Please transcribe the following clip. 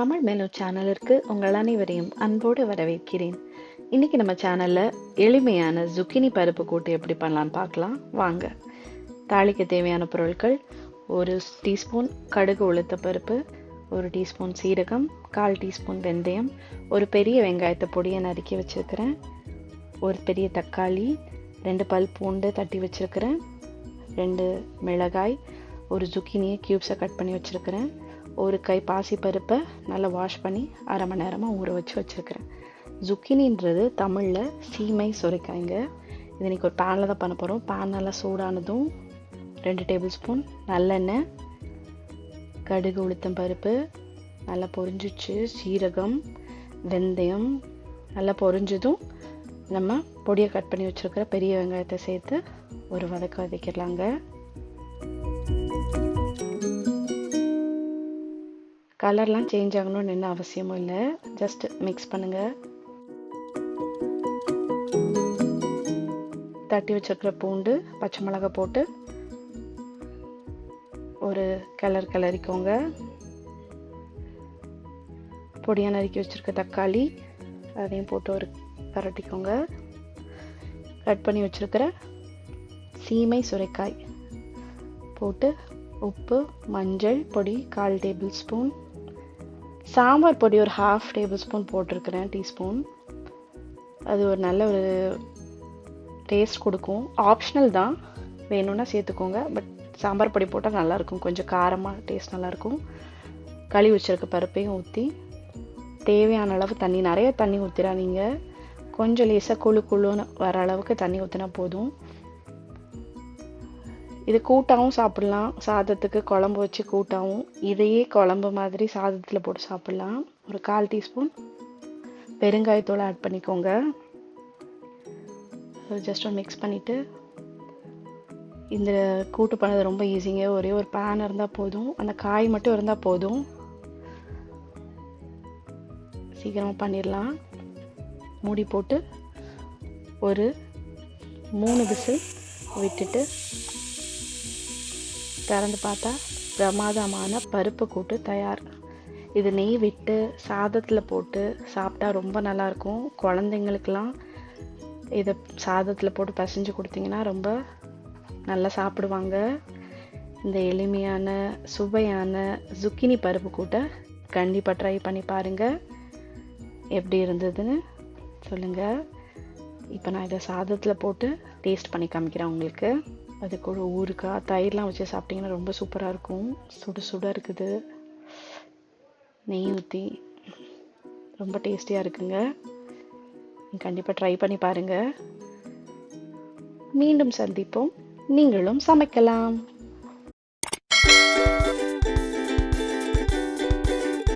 Tamil menu சேனலிற்கு உங்கள் அனைவரையும் அன்போடு வரவேற்கிறேன். இன்னைக்கு நம்ம சேனல்ல எளிமையான zucchini பருப்பு கூட்டு எப்படி பண்ணலாம்னு பார்க்கலாம் வாங்க. தாளிக்க தேவையான பொருட்கள்: 1 டீஸ்பூன் கடுகு உளுத்த பருப்பு, 1 டீஸ்பூன் சீரகம், 1/4 டீஸ்பூன் வெந்தயம், ஒரு பெரிய வெங்காயத்தை பொடியை நறுக்கி வச்சிருக்கிறேன், ஒரு பெரிய தக்காளி, 2 பல் பூண்டு தட்டி வச்சிருக்கிறேன், 2 மிளகாய், ஒரு zucchiniயை கியூப்ஸை கட் பண்ணி வச்சிருக்கிறேன், ஒரு கை பாசி பருப்பை நல்லா வாஷ் பண்ணி அரை மணி நேரமாக ஊற வச்சு வச்சுருக்கிறேன். zucchiniன்றது தமிழில் சீமை சுரைக்காய்ங்க. இது இன்றைக்கி ஒரு பேனில் தான் பண்ண போகிறோம். பேன் நல்லா சூடானதும் 2 டேபிள் ஸ்பூன் நல்லெண்ணெய், கடுகு உளுத்தம் பருப்பு நல்லா பொரிஞ்சிச்சு, சீரகம், வெந்தயம் நல்லா பொரிஞ்சதும் நம்ம பொடியை கட் பண்ணி வச்சுருக்கிற பெரிய வெங்காயத்தை சேர்த்து ஒரு வதக்கிடலாங்க. கலர்லாம் சேஞ்ச் ஆகணும்னு என்ன அவசியமும் இல்லை, ஜஸ்ட் மிக்ஸ் பண்ணுங்கள். தட்டி வச்சிருக்கிற பூண்டு, பச்சை மிளகாய் போட்டு ஒரு கிளறிக்கோங்க. பொடியாக நறுக்கி வச்சுருக்க தக்காளி அதையும் போட்டு ஒரு பரட்டிக்கோங்க. கட் பண்ணி வச்சுருக்கிற சீமை சுரைக்காய் போட்டு உப்பு, மஞ்சள் பொடி 1/4 டேபிள் ஸ்பூன், சாம்பார் பொடி ஒரு 1/2 டேபிள் ஸ்பூன் போட்டிருக்கிறேன், டீஸ்பூன். அது ஒரு நல்ல ஒரு டேஸ்ட் கொடுக்கும். ஆப்ஷனல் தான், வேணும்னா சேர்த்துக்கோங்க. பட் சாம்பார் பொடி போட்டால் நல்லாயிருக்கும், கொஞ்சம் காரமாக டேஸ்ட் நல்லாயிருக்கும். கழுவி வச்சிருக்க பருப்பையும் ஊற்றி தேவையான அளவு தண்ணி, நிறைய தண்ணி ஊற்றிடாதீங்க, கொஞ்சம் லேசாக குழுன்னு வர அளவுக்கு தண்ணி ஊற்றினா போதும். இது கூட்டாகவும் சாப்பிட்லாம், சாதத்துக்கு குழம்பு வச்சு கூட்டாகவும், இதையே குழம்பு மாதிரி சாதத்தில் போட்டு சாப்பிட்லாம். ஒரு 1/4 டீஸ்பூன் பெருங்காயத்தூளை ஆட் பண்ணிக்கோங்க. ஜஸ்ட் மிக்ஸ் பண்ணிவிட்டு, இந்த கூட்டு பண்ணது ரொம்ப ஈஸிங்க. ஒரே ஒரு பேன் இருந்தால் போதும், அந்த காய் மட்டும் இருந்தால் போதும், சீக்கிரமாக பண்ணிடலாம். மூடி போட்டு ஒரு 3 விசில் விட்டுட்டு திறந்து பார்த்தா பிரமாதமான பருப்பு கூட்டு தயார். இது நெய் விட்டு சாதத்தில் போட்டு சாப்பிட்டா ரொம்ப நல்லாயிருக்கும். குழந்தைங்களுக்கெல்லாம் இதை சாதத்தில் போட்டு பசைஞ்சு கொடுத்தீங்கன்னா ரொம்ப நல்லா சாப்பிடுவாங்க. இந்த எளிமையான சுவையான zucchini பருப்பு கூட்டை கண்டிப்பாக ட்ரை பண்ணி பாருங்கள். எப்படி இருந்ததுன்னு சொல்லுங்கள். இப்போ நான் இதை சாதத்தில் போட்டு டேஸ்ட் பண்ணி காமிக்கிறேன் உங்களுக்கு. அது கூட ஊறுகாய், தயிர்லாம் வச்சு சாப்பிட்டிங்கன்னா ரொம்ப சூப்பராக இருக்கும். சுட இருக்குது, நெய் ஊற்றி ரொம்ப டேஸ்டியாக இருக்குங்க. கண்டிப்பாக ட்ரை பண்ணி பாருங்கள். மீண்டும் சந்திப்போம். நீங்களும் சமைக்கலாம்.